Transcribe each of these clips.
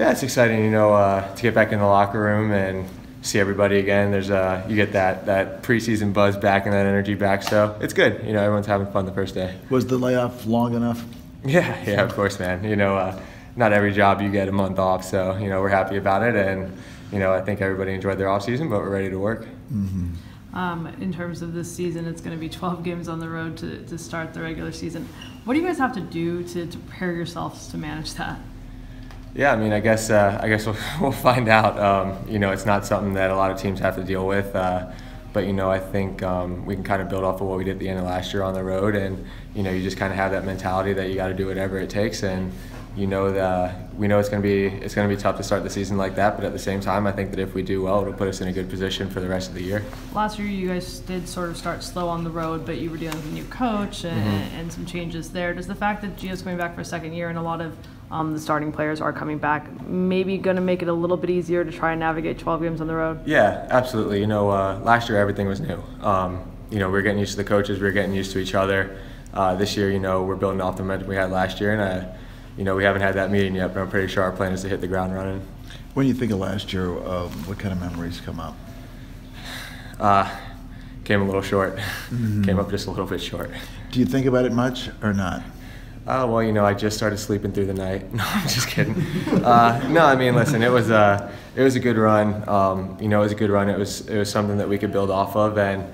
Yeah, it's exciting, to get back in the locker room and see everybody again. There's you get that preseason buzz back and that energy back, so it's good. Everyone's having fun the first day. Was the layoff long enough? Yeah, of course, man. Not every job you get a month off, so we're happy about it, and I think everybody enjoyed their off season, but we're ready to work. Mm-hmm. In terms of this season, it's going to be 12 games on the road to start the regular season. What do you guys have to do to prepare yourselves to manage that? Yeah, I guess we'll find out. It's not something that a lot of teams have to deal with, but I think we can kind of build off of what we did at the end of last year on the road, and you just kind of have that mentality that you got to do whatever it takes, and we know it's going to be tough to start the season like that, but at the same time, I think that if we do well, it'll put us in a good position for the rest of the year. Last year, you guys did sort of start slow on the road, but you were dealing with a new coach and some changes there. Does the fact that Gio's coming back for a second year and a lot of the starting players are coming back maybe going to make it a little bit easier to try and navigate 12 games on the road? Yeah, absolutely. Last year everything was new. We were getting used to the coaches, we were getting used to each other. This year, we're building off the momentum we had last year, and we haven't had that meeting yet, but I'm pretty sure our plan is to hit the ground running. When you think of last year, what kind of memories come up? Came a little short. Mm-hmm. Came up just a little bit short. Do you think about it much or not? Well, I just started sleeping through the night. No, I'm just kidding. No, listen, it was a good run. It was a good run. It was something that we could build off of, and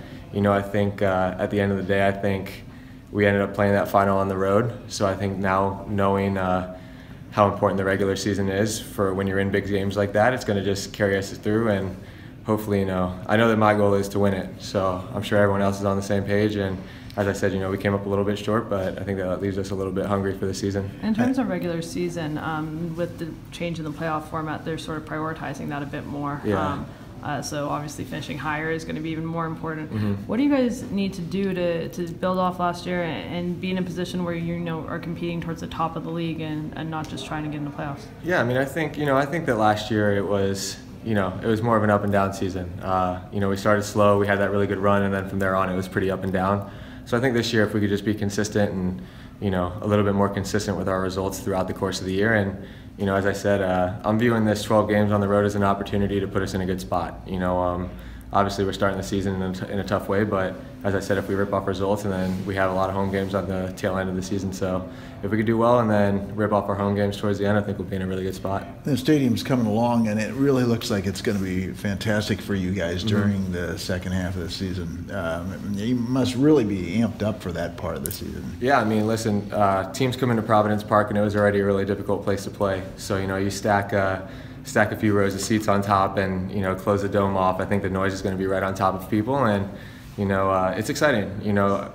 I think at the end of the day, I think we ended up playing that final on the road. So I think now knowing how important the regular season is for when you're in big games like that, it's going to just carry us through, and hopefully, I know that my goal is to win it. So I'm sure everyone else is on the same page, and as I said, we came up a little bit short, but I think that leaves us a little bit hungry for the season. In terms of regular season, with the change in the playoff format, they're sort of prioritizing that a bit more. Yeah. So obviously finishing higher is going to be even more important. Mm-hmm. What do you guys need to do to build off last year and be in a position where are competing towards the top of the league and not just trying to get in the playoffs? Yeah, I think that last year it was more of an up and down season. We started slow, we had that really good run, and then from there on it was pretty up and down. So I think this year if we could just be consistent and a little bit more consistent with our results throughout the course of the year, and as I said, I'm viewing this 12 games on the road as an opportunity to put us in a good spot. Obviously we're starting the season in a tough way, but as I said, if we rip off results, and then we have a lot of home games on the tail end of the season, so if we could do well and then rip off our home games towards the end, I think we'll be in a really good spot. The stadium's coming along, and it really looks like it's going to be fantastic for you guys during the second half of the season. You must really be amped up for that part of the season. Yeah, listen, teams come into Providence Park, and it was already a really difficult place to play. So, you stack a few rows of seats on top and, close the dome off. I think the noise is going to be right on top of people, and, it's exciting.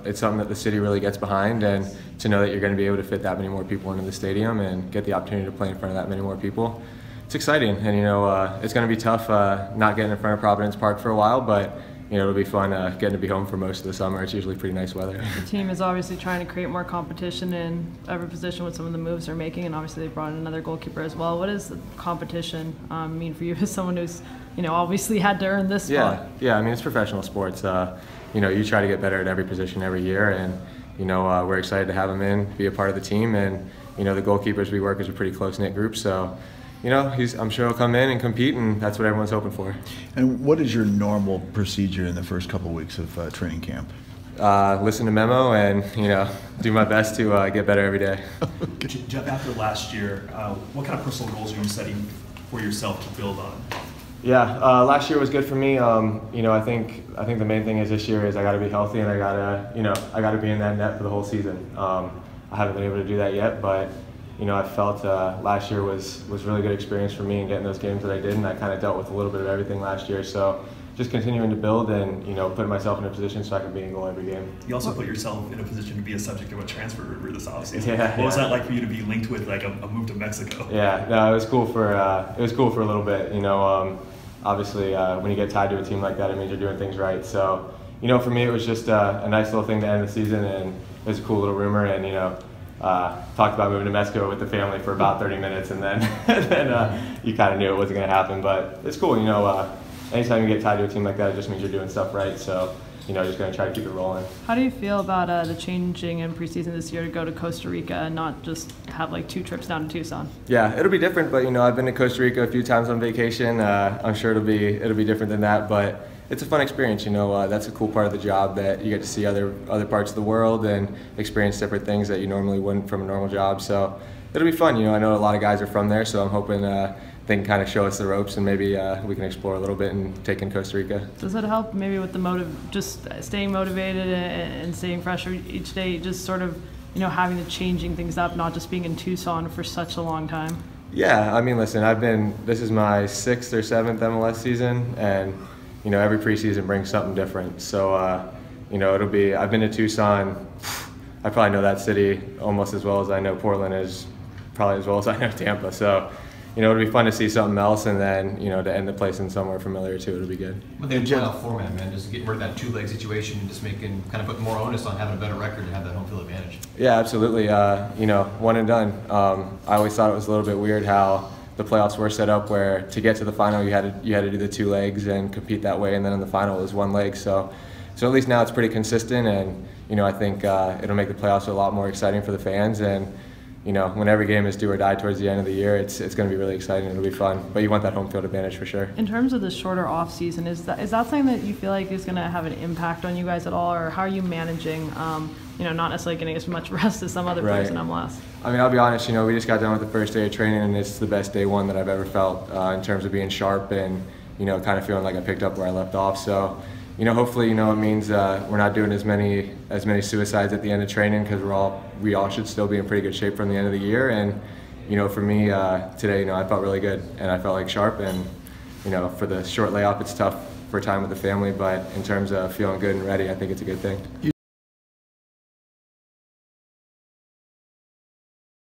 It's something that the city really gets behind, and to know that you're going to be able to fit that many more people into the stadium and get the opportunity to play in front of that many more people, it's exciting. And, it's going to be tough not getting in front of Providence Park for a while, but it'll be fun getting to be home for most of the summer. It's usually pretty nice weather. The team is obviously trying to create more competition in every position with some of the moves they're making, and obviously they brought in another goalkeeper as well. What does the competition mean for you as someone who's obviously had to earn this spot? Yeah. It's professional sports. You try to get better at every position every year, and we're excited to have him in, be a part of the team, and the goalkeepers we work as a pretty close-knit group, so I'm sure he'll come in and compete, and that's what everyone's hoping for. And what is your normal procedure in the first couple of weeks of training camp? Listen to Memo and do my best to get better every day. Jeff, after last year, what kind of personal goals are you setting for yourself to build on? Yeah, last year was good for me. I think the main thing is this year is I got to be healthy, and I got to be in that net for the whole season. I haven't been able to do that yet, but I felt last year was really good experience for me in getting those games that I did, and I kind of dealt with a little bit of everything last year. So just continuing to build and putting myself in a position so I can be in goal every game. You also put yourself in a position to be a subject of a transfer rumor this offseason. What was that like for you to be linked with like a move to Mexico? Yeah, no, it was cool for a little bit. Obviously when you get tied to a team like that, it means you're doing things right. So for me it was just a nice little thing to end the season, and it was a cool little rumor, and talked about moving to Mexico with the family for about 30 minutes, and then you kind of knew it wasn't going to happen. But it's cool, anytime you get tied to a team like that, it just means you're doing stuff right. So just going to try to keep it rolling. How do you feel about the changing in preseason this year to go to Costa Rica and not just have like 2 trips down to Tucson? Yeah, it'll be different, but I've been to Costa Rica a few times on vacation. I'm sure it'll be different than that, but it's a fun experience. That's a cool part of the job, that you get to see other parts of the world and experience different things that you normally wouldn't from a normal job. So it'll be fun. I know a lot of guys are from there, so I'm hoping they can kind of show us the ropes, and maybe we can explore a little bit and take in Costa Rica. Does that help maybe with the just staying motivated and staying fresh each day, just sort of having to changing things up, not just being in Tucson for such a long time? Yeah, I mean, listen, this is my 6th or 7th MLS season, and every preseason brings something different. So I've been to Tucson. I probably know that city almost as well as I know Portland, is probably as well as I know Tampa. So it'll be fun to see something else, and then to end the place in somewhere familiar too. It'll be good. But the playoff format, man, just getting rid of that 2-leg situation and just put more onus on having a better record to have that home field advantage. Yeah, absolutely. One and done. I always thought it was a little bit weird how the playoffs were set up, where to get to the final you had to do the 2 legs and compete that way, and then in the final it was 1 leg. So at least now it's pretty consistent, and I think it'll make the playoffs a lot more exciting for the fans. And when every game is do or die towards the end of the year, it's going to be really exciting. It'll be fun, but you want that home field advantage for sure. In terms of the shorter off season, is that something that you feel like is going to have an impact on you guys at all, or how are you managing? Not necessarily getting as much rest as some other players in MLS. I mean, I'll be honest. We just got done with the first day of training, and it's the best day one that I've ever felt in terms of being sharp and kind of feeling like I picked up where I left off. So. Hopefully, it means we're not doing as many suicides at the end of training, because we all should still be in pretty good shape from the end of the year. And for me today, I felt really good, and I felt like sharp. And for the short layoff, it's tough for time with the family, but in terms of feeling good and ready, I think it's a good thing.